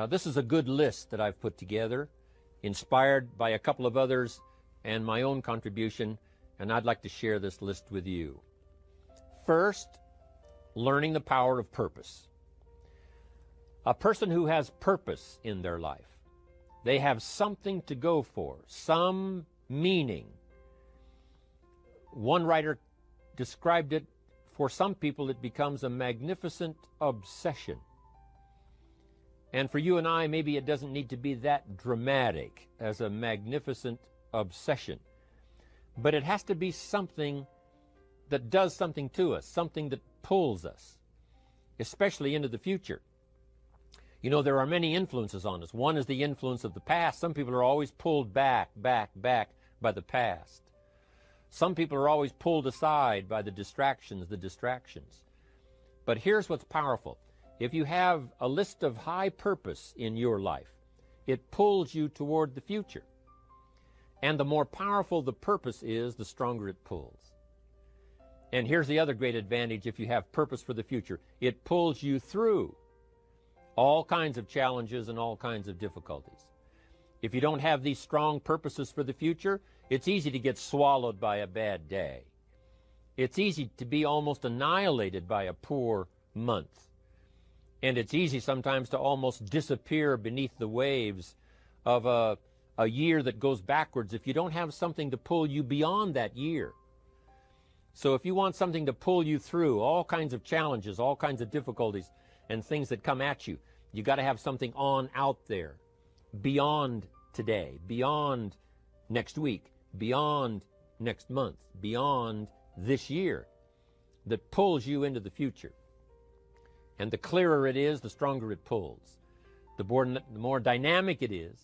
This is a good list that I've put together, inspired by a couple of others and my own contribution, and I'd like to share this list with you. First, learning the power of purpose. A person who has purpose in their life, they have something to go for, some meaning. One writer described it, for some people it becomes a magnificent obsession. And for you and I, maybe it doesn't need to be that dramatic as a magnificent obsession. But it has to be something that does something to us, something that pulls us, especially into the future. You know, there are many influences on us. One is the influence of the past. Some people are always pulled back by the past. Some people are always pulled aside by the distractions. But here's what's powerful. If you have a list of high purpose in your life, it pulls you toward the future. And the more powerful the purpose is, the stronger it pulls. And here's the other great advantage if you have purpose for the future. It pulls you through all kinds of challenges and all kinds of difficulties. If you don't have these strong purposes for the future, it's easy to get swallowed by a bad day. It's easy to be almost annihilated by a poor month. And it's easy sometimes to almost disappear beneath the waves of a year that goes backwards if you don't have something to pull you beyond that year. So if you want something to pull you through all kinds of challenges, all kinds of difficulties, and things that come at you, you got to have something on out there, beyond today, beyond next week, beyond next month, beyond this year, that pulls you into the future. And the clearer it is, the stronger it pulls. The more dynamic it is,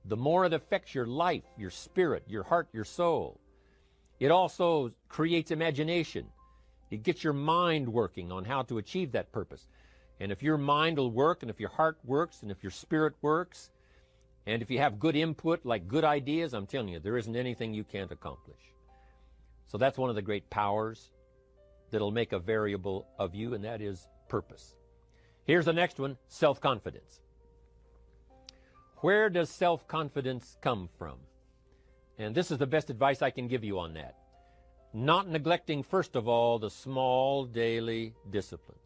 the more it affects your life, your spirit, your heart, your soul. It also creates imagination. It gets your mind working on how to achieve that purpose. And if your mind will work, and if your heart works, and if your spirit works, and if you have good input, like good ideas, I'm telling you, there isn't anything you can't accomplish. So that's one of the great powers that'll make a variable of you, and that is purpose. Here's the next one, self-confidence. Where does self-confidence come from? And this is the best advice I can give you on that. Not neglecting, first of all, the small daily disciplines.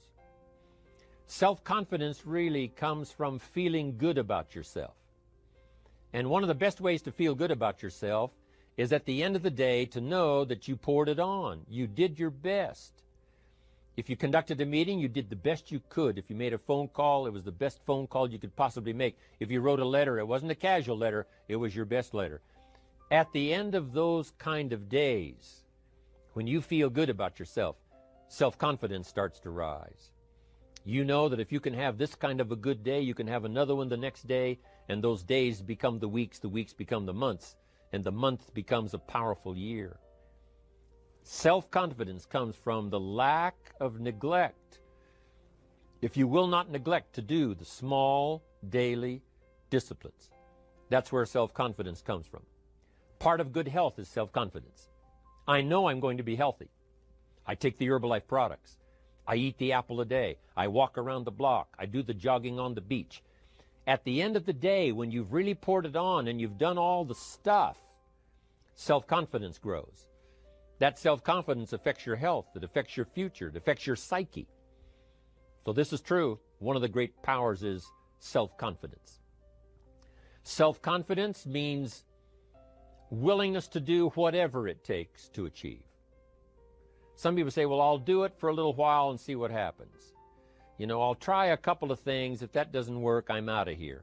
Self-confidence really comes from feeling good about yourself. And one of the best ways to feel good about yourself is at the end of the day to know that you poured it on. You did your best. If you conducted a meeting, you did the best you could. If you made a phone call, it was the best phone call you could possibly make. If you wrote a letter, it wasn't a casual letter, it was your best letter. At the end of those kind of days, when you feel good about yourself, self-confidence starts to rise. You know that if you can have this kind of a good day, you can have another one the next day, and those days become the weeks become the months, and the month becomes a powerful year. Self-confidence comes from the lack of neglect. If you will not neglect to do the small daily disciplines, that's where self-confidence comes from. Part of good health is self-confidence. I know I'm going to be healthy. I take the Herbalife products. I eat the apple a day. I walk around the block. I do the jogging on the beach. At the end of the day, when you've really poured it on and you've done all the stuff, self-confidence grows. That self-confidence affects your health. It affects your future. It affects your psyche. So this is true. One of the great powers is self-confidence. Self-confidence means willingness to do whatever it takes to achieve. Some people say, well, I'll do it for a little while and see what happens. You know, I'll try a couple of things. If that doesn't work, I'm out of here.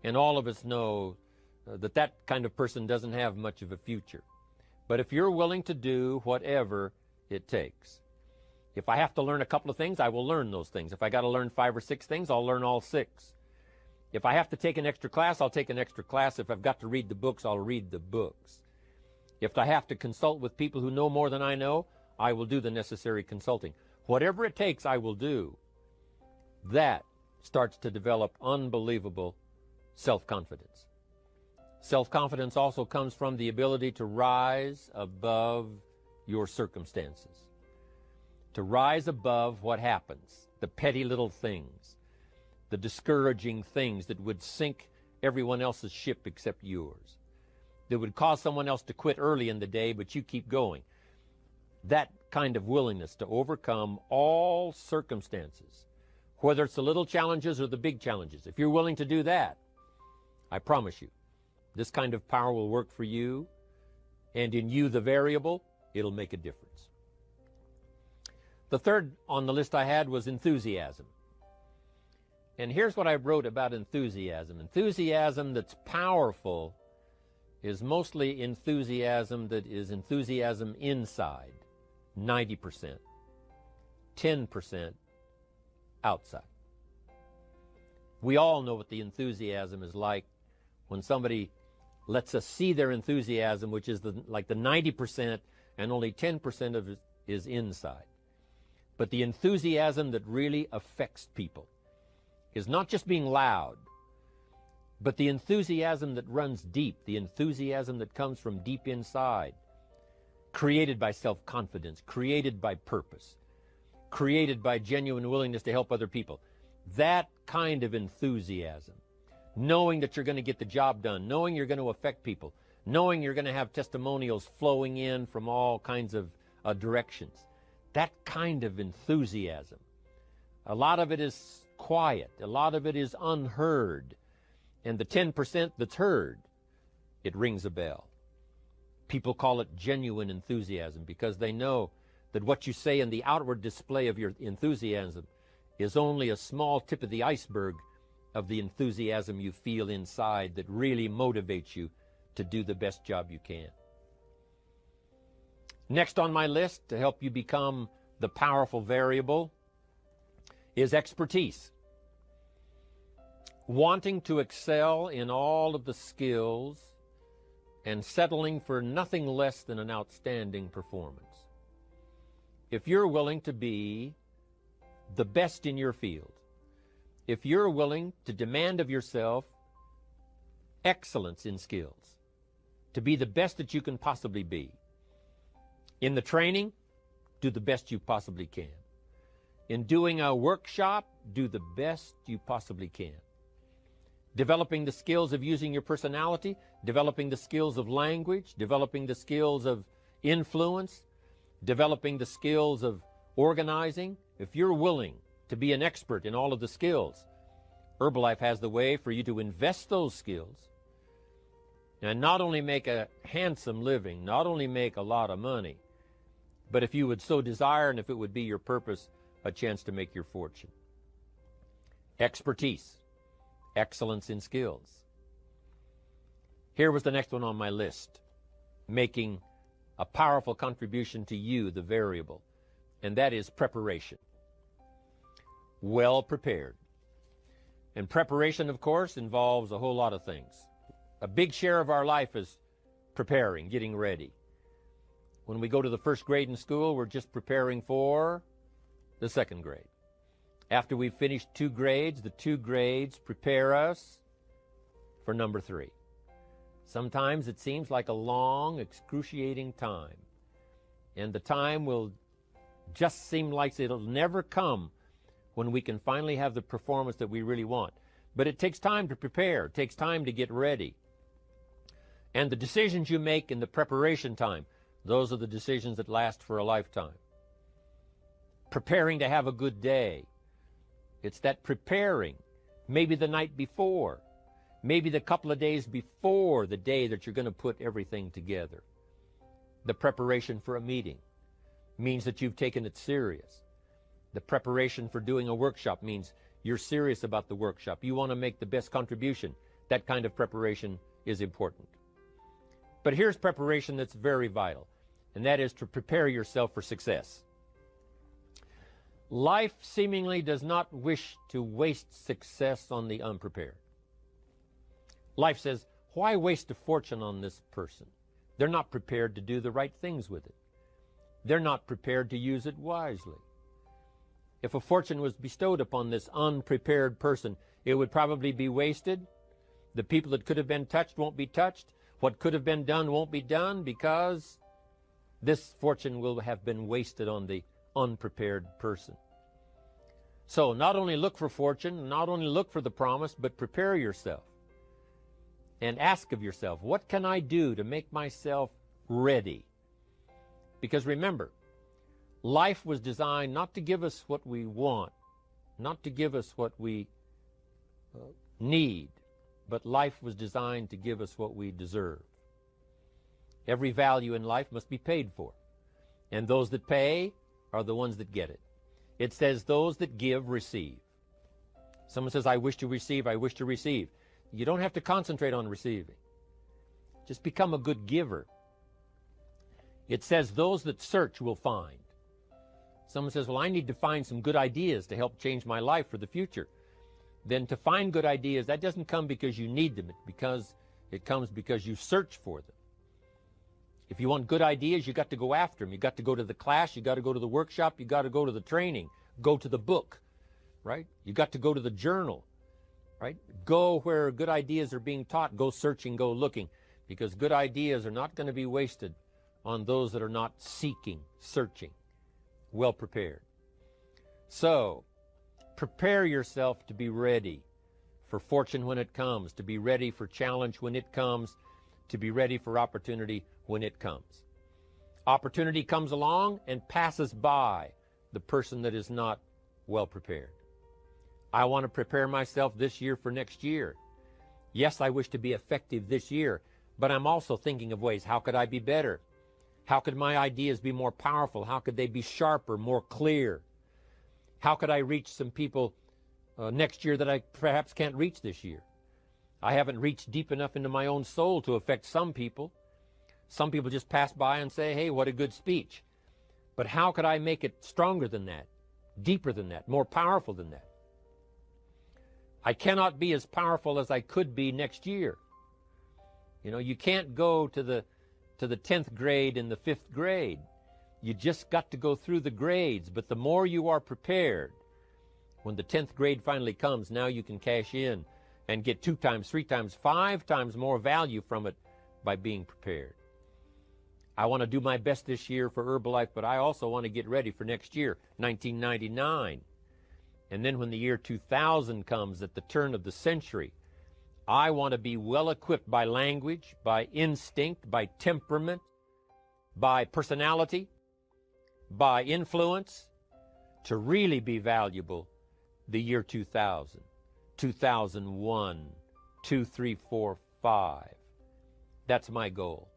And all of us know that that kind of person doesn't have much of a future. But if you're willing to do whatever it takes, if I have to learn a couple of things, I will learn those things. If I got to learn 5 or 6 things, I'll learn all 6. If I have to take an extra class, I'll take an extra class. If I've got to read the books, I'll read the books. If I have to consult with people who know more than I know, I will do the necessary consulting. Whatever it takes, I will do. That starts to develop unbelievable self-confidence. Self-confidence also comes from the ability to rise above your circumstances, to rise above what happens, the petty little things, the discouraging things that would sink everyone else's ship except yours, that would cause someone else to quit early in the day, but you keep going. That kind of willingness to overcome all circumstances, whether it's the little challenges or the big challenges. If you're willing to do that, I promise you, this kind of power will work for you, and in you, the variable, it'll make a difference. The third on the list I had was enthusiasm. And here's what I wrote about enthusiasm. Enthusiasm that's powerful is mostly enthusiasm that is enthusiasm inside, 90%, 10% outside. We all know what the enthusiasm is like when somebody lets us see their enthusiasm, which is like the 90%, and only 10% of it is inside. But the enthusiasm that really affects people is not just being loud, but the enthusiasm that runs deep, the enthusiasm that comes from deep inside, created by self-confidence, created by purpose, created by genuine willingness to help other people. That kind of enthusiasm, knowing that you're going to get the job done, knowing you're going to affect people, knowing you're going to have testimonials flowing in from all kinds of directions. That kind of enthusiasm. A lot of it is quiet. A lot of it is unheard. And the 10% that's heard, it rings a bell. People call it genuine enthusiasm because they know that what you say in the outward display of your enthusiasm is only a small tip of the iceberg of the enthusiasm you feel inside that really motivates you to do the best job you can. Next on my list, to help you become the powerful variable, is expertise. Wanting to excel in all of the skills and settling for nothing less than an outstanding performance. If you're willing to be the best in your field, if you're willing to demand of yourself excellence in skills, to be the best that you can possibly be, in the training, do the best you possibly can. In doing a workshop, do the best you possibly can. Developing the skills of using your personality, developing the skills of language, developing the skills of influence, developing the skills of organizing. If you're willing to be an expert in all of the skills, Herbalife has the way for you to invest those skills and not only make a handsome living, not only make a lot of money, but if you would so desire and if it would be your purpose, a chance to make your fortune. Expertise, excellence in skills. Here was the next one on my list, making a powerful contribution to you, the variable, and that is preparation. Well prepared. And preparation, of course, involves a whole lot of things. A big share of our life is preparing, getting ready. When we go to the first grade in school, we're just preparing for the second grade. After we've finished 2 grades, the 2 grades prepare us for number 3. Sometimes it seems like a long, excruciating time. And the time will just seem like it'll never come when we can finally have the performance that we really want. But it takes time to prepare. It takes time to get ready. And the decisions you make in the preparation time, those are the decisions that last for a lifetime. Preparing to have a good day. It's that preparing, maybe the night before, maybe the couple of days before the day that you're going to put everything together. The preparation for a meeting means that you've taken it serious. The preparation for doing a workshop means you're serious about the workshop. You want to make the best contribution. That kind of preparation is important. But here's preparation that's very vital, and that is to prepare yourself for success. Life seemingly does not wish to waste success on the unprepared. Life says, why waste a fortune on this person? They're not prepared to do the right things with it. They're not prepared to use it wisely. If a fortune was bestowed upon this unprepared person, it would probably be wasted. The people that could have been touched won't be touched. What could have been done won't be done because this fortune will have been wasted on the unprepared person. So not only look for fortune, not only look for the promise, but prepare yourself and ask of yourself, what can I do to make myself ready? Because remember, life was designed not to give us what we want, not to give us what we need, but life was designed to give us what we deserve. Every value in life must be paid for, and those that pay are the ones that get it. It says those that give receive. Someone says, I wish to receive, I wish to receive. You don't have to concentrate on receiving. Just become a good giver. It says those that search will find. Someone says, well, I need to find some good ideas to help change my life for the future. Then to find good ideas, that doesn't come because you need them. It comes because you search for them. If you want good ideas, you got to go after them. You got to go to the class, you got to go to the workshop, you got to go to the training, go to the book, right? You got to go to the journal, right? Go where good ideas are being taught. Go searching, go looking, because good ideas are not going to be wasted on those that are not seeking, searching, well prepared. So, prepare yourself to be ready for fortune when it comes, to be ready for challenge when it comes, to be ready for opportunity when it comes. Opportunity comes along and passes by the person that is not well prepared. I want to prepare myself this year for next year. Yes, I wish to be effective this year, but I'm also thinking of ways, how could I be better? How could my ideas be more powerful? How could they be sharper, more clear? How could I reach some people next year that I perhaps can't reach this year? I haven't reached deep enough into my own soul to affect some people. Some people just pass by and say, hey, what a good speech. But how could I make it stronger than that, deeper than that, more powerful than that? I cannot be as powerful as I could be next year. You know, you can't go to the 10th grade in the 5th grade. You just got to go through the grades. But the more you are prepared, when the 10th grade finally comes, now you can cash in and get 2 times, 3 times, 5 times more value from it by being prepared. I want to do my best this year for Herbalife, but I also want to get ready for next year, 1999. And then when the year 2000 comes, at the turn of the century, I want to be well equipped by language, by instinct, by temperament, by personality, by influence, to really be valuable the year 2000, 2001, 2, 3, 4, 5. That's my goal.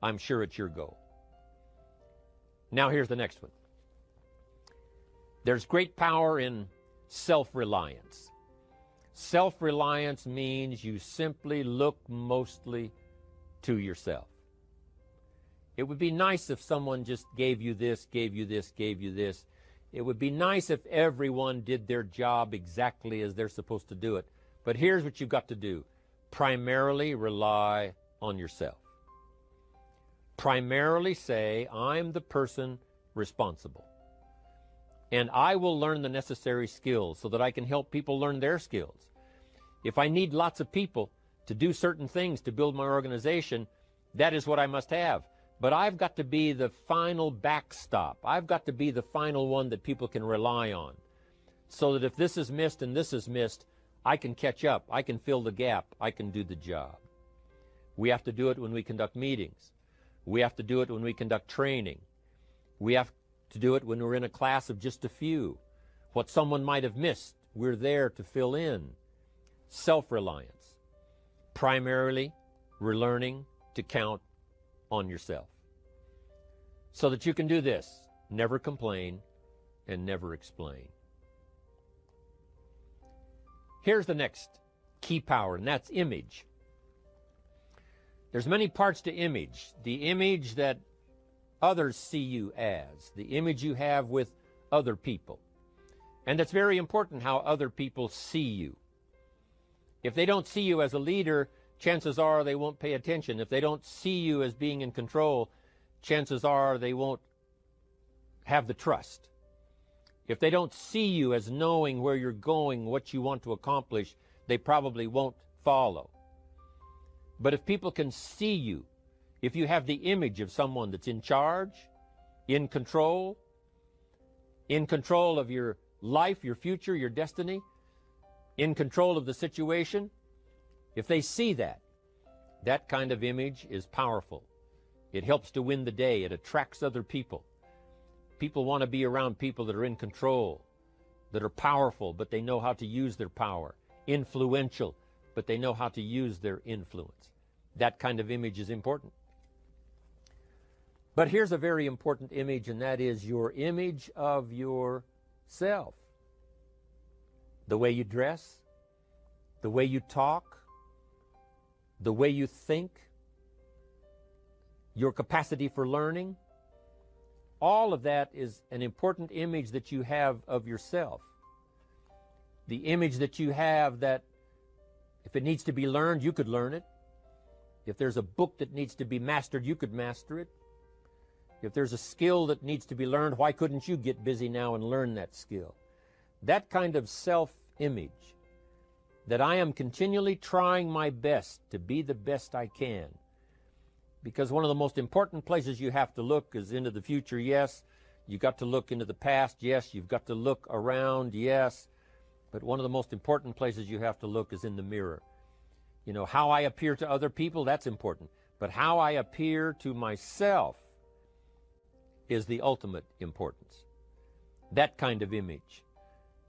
I'm sure it's your goal. Now here's the next one. There's great power in self-reliance. Self-reliance means you simply look mostly to yourself. It would be nice if someone just gave you this, gave you this, gave you this. It would be nice if everyone did their job exactly as they're supposed to do it. But here's what you've got to do. Primarily rely on yourself. Primarily say, I'm the person responsible. And I will learn the necessary skills so that I can help people learn their skills. If I need lots of people to do certain things to build my organization, that is what I must have. But I've got to be the final backstop. I've got to be the final one that people can rely on. So that if this is missed and this is missed, I can catch up. I can fill the gap. I can do the job. We have to do it when we conduct meetings. We have to do it when we conduct training. We have to do it when we're in a class of just a few. What someone might have missed, we're there to fill in. Self-reliance. Primarily, we're learning to count on yourself. So that you can do this. Never complain and never explain. Here's the next key power, and that's image. There's many parts to image. The image that others see you as, the image you have with other people. And it's very important how other people see you. If they don't see you as a leader, chances are they won't pay attention. If they don't see you as being in control, chances are they won't have the trust. If they don't see you as knowing where you're going, what you want to accomplish, they probably won't follow. But if people can see you, if you have the image of someone that's in charge, in control of your life, your future, your destiny, in control of the situation, if they see that, that kind of image is powerful. It helps to win the day. It attracts other people. People want to be around people that are in control, that are powerful, but they know how to use their power, influential, but they know how to use their influence. That kind of image is important. But here's a very important image, and that is your image of yourself. The way you dress, the way you talk, the way you think, your capacity for learning, all of that is an important image that you have of yourself. The image that you have that if it needs to be learned, you could learn it. If there's a book that needs to be mastered, you could master it. If there's a skill that needs to be learned, why couldn't you get busy now and learn that skill? That kind of self-image, that I am continually trying my best to be the best I can. Because one of the most important places you have to look is into the future, yes. You've got to look into the past, yes. You've got to look around, yes. But one of the most important places you have to look is in the mirror. You know, how I appear to other people, that's important. But how I appear to myself is the ultimate importance. That kind of image,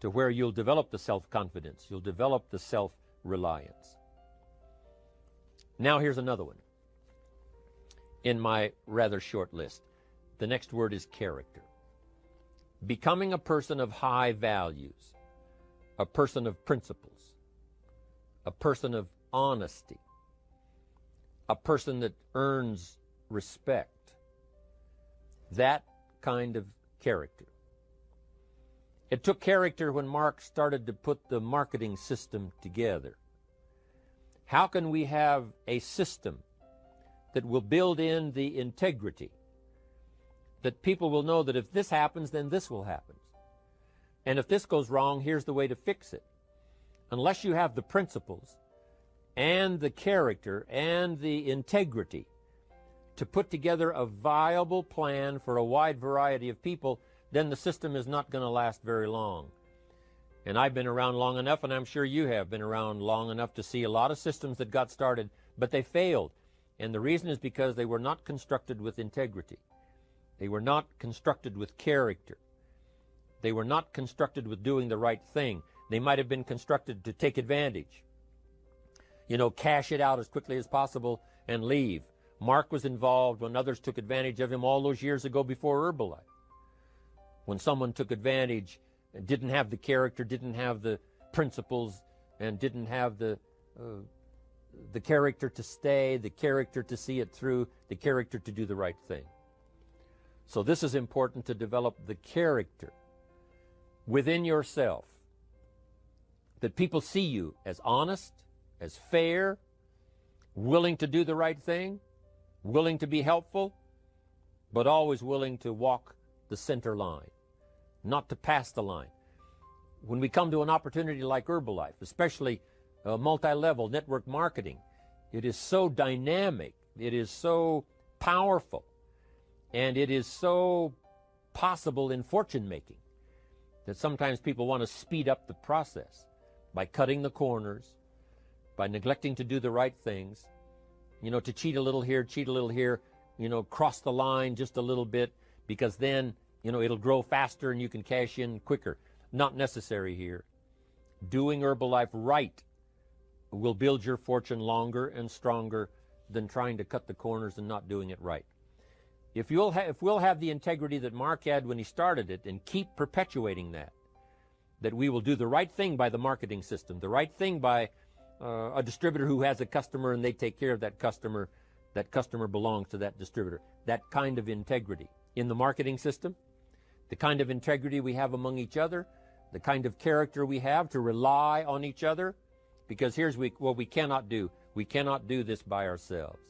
to where you'll develop the self-confidence, you'll develop the self-reliance. Now here's another one in my rather short list. The next word is character. Becoming a person of high values, a person of principles, a person of honesty, a person that earns respect. That kind of character. It took character when Mark started to put the marketing system together. How can we have a system that will build in the integrity, that people will know that if this happens, then this will happen. And if this goes wrong, here's the way to fix it. Unless you have the principles and the character and the integrity to put together a viable plan for a wide variety of people, then the system is not going to last very long. And I've been around long enough, and I'm sure you have been around long enough to see a lot of systems that got started, but they failed. And the reason is because they were not constructed with integrity. They were not constructed with character. They were not constructed with doing the right thing. They might have been constructed to take advantage. You know, cash it out as quickly as possible and leave. Mark was involved when others took advantage of him all those years ago before Herbalife. When someone took advantage, didn't have the character, didn't have the principles, and didn't have the character to stay, the character to see it through, the character to do the right thing. So this is important, to develop the character within yourself, that people see you as honest, as fair, willing to do the right thing, willing to be helpful, but always willing to walk the center line, not to pass the line. When we come to an opportunity like Herbalife, especially multi-level network marketing, it is so dynamic, it is so powerful, and it is so possible in fortune making that sometimes people want to speed up the process by cutting the corners, by neglecting to do the right things, you know, to cheat a little here, you know, cross the line just a little bit, because then, you know, it'll grow faster and you can cash in quicker. Not necessary here. Doing Herbalife right will build your fortune longer and stronger than trying to cut the corners and not doing it right. If we'll have the integrity that Mark had when he started it, and keep perpetuating that we will do the right thing by the marketing system, the right thing by a distributor who has a customer and they take care of that customer belongs to that distributor. That kind of integrity in the marketing system, the kind of integrity we have among each other, the kind of character we have to rely on each other, because here's what we cannot do. We cannot do this by ourselves.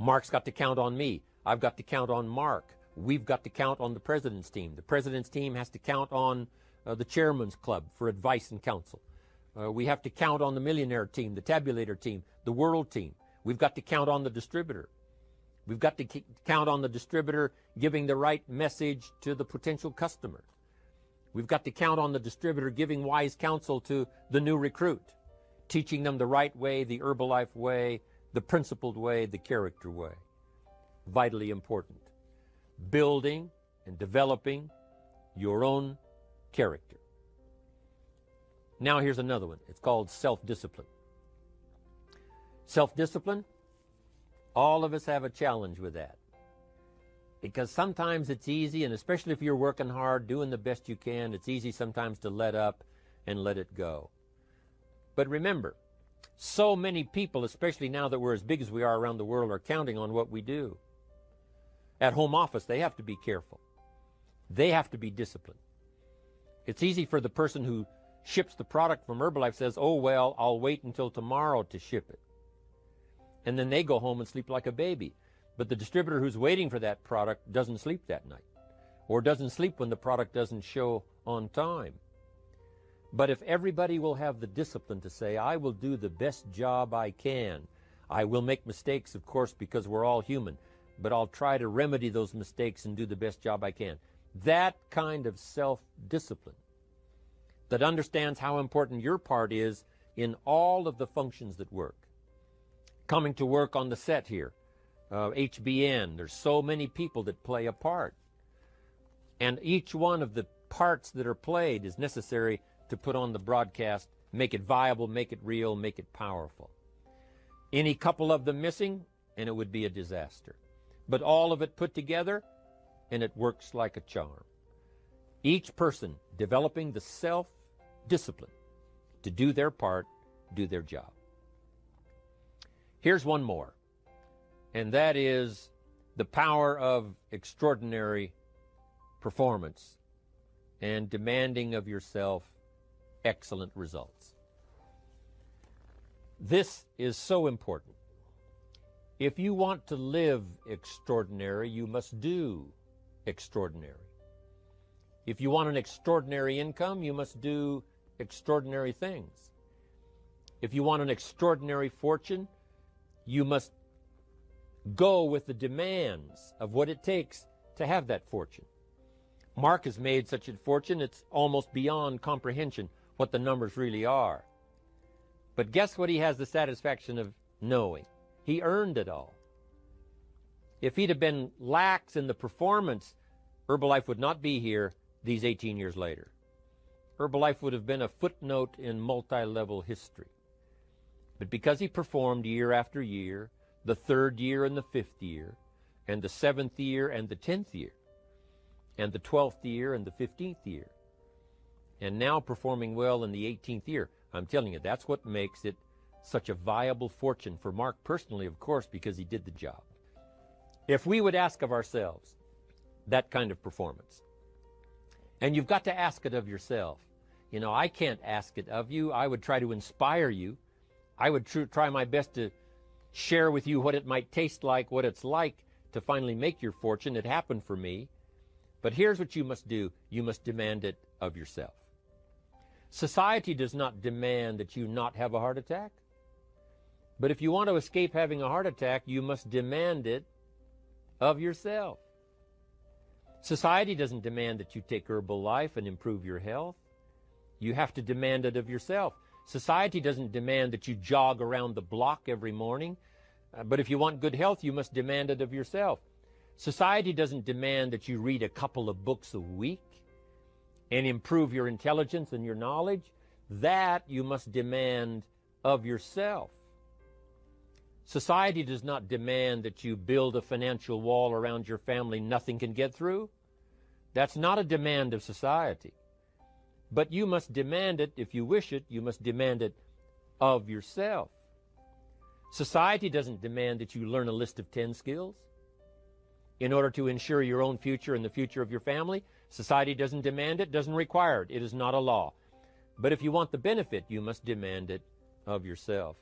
Mark's got to count on me. I've got to count on Mark. We've got to count on the president's team. The president's team has to count on the chairman's club for advice and counsel. We have to count on the millionaire team, the tabulator team, the world team. We've got to count on the distributor. We've got to count on the distributor giving the right message to the potential customer. We've got to count on the distributor giving wise counsel to the new recruit, teaching them the right way, the Herbalife way, the principled way, the character way. Vitally important. Building and developing your own character. Now here's another one. It's called self-discipline. Self-discipline, all of us have a challenge with that. Because sometimes it's easy, and especially if you're working hard, doing the best you can, it's easy sometimes to let up and let it go. But remember, so many people, especially now that we're as big as we are around the world, are counting on what we do. At home office, they have to be careful. They have to be disciplined. It's easy for the person who ships the product from Herbalife says, oh, well, I'll wait until tomorrow to ship it. And then they go home and sleep like a baby. But the distributor who's waiting for that product doesn't sleep that night, or doesn't sleep when the product doesn't show on time. But if everybody will have the discipline to say, I will do the best job I can. I will make mistakes, of course, because we're all human, but I'll try to remedy those mistakes and do the best job I can. That kind of self-discipline that understands how important your part is in all of the functions that work. Coming to work on the set here, HBN, there's so many people that play a part. And each one of the parts that are played is necessary to put on the broadcast, make it viable, make it real, make it powerful. Any couple of them missing, and it would be a disaster. But all of it put together, and it works like a charm. Each person developing the self-discipline to do their part, do their job. Here's one more, and that is the power of extraordinary performance and demanding of yourself excellent results. This is so important. If you want to live extraordinary, you must do extraordinary. If you want an extraordinary income, you must do extraordinary things. If you want an extraordinary fortune, you must go with the demands of what it takes to have that fortune. Mark has made such a fortune, it's almost beyond comprehension what the numbers really are. But guess what he has the satisfaction of knowing? He earned it all. If he'd have been lax in the performance, Herbalife would not be here these 18 years later. Herbalife would have been a footnote in multi-level history. But because he performed year after year, the 3rd year and the 5th year, and the 7th year and the 10th year, and the 12th year and the 15th year, and now performing well in the 18th year, I'm telling you, that's what makes it such a viable fortune for Mark personally, of course, because he did the job. If we would ask of ourselves that kind of performance, and you've got to ask it of yourself. You know, I can't ask it of you. I would try to inspire you. I would try my best to share with you what it might taste like, what it's like to finally make your fortune. It happened for me. But here's what you must do. You must demand it of yourself. Society does not demand that you not have a heart attack. But if you want to escape having a heart attack, you must demand it of yourself. Society doesn't demand that you take Herbalife and improve your health. You have to demand it of yourself. Society doesn't demand that you jog around the block every morning. But if you want good health, you must demand it of yourself. Society doesn't demand that you read a couple of books a week and improve your intelligence and your knowledge. That you must demand of yourself. Society does not demand that you build a financial wall around your family nothing can get through. That's not a demand of society. But you must demand it, if you wish it, you must demand it of yourself. Society doesn't demand that you learn a list of 10 skills in order to ensure your own future and the future of your family. Society doesn't demand it, doesn't require it. It is not a law. But if you want the benefit, you must demand it of yourself.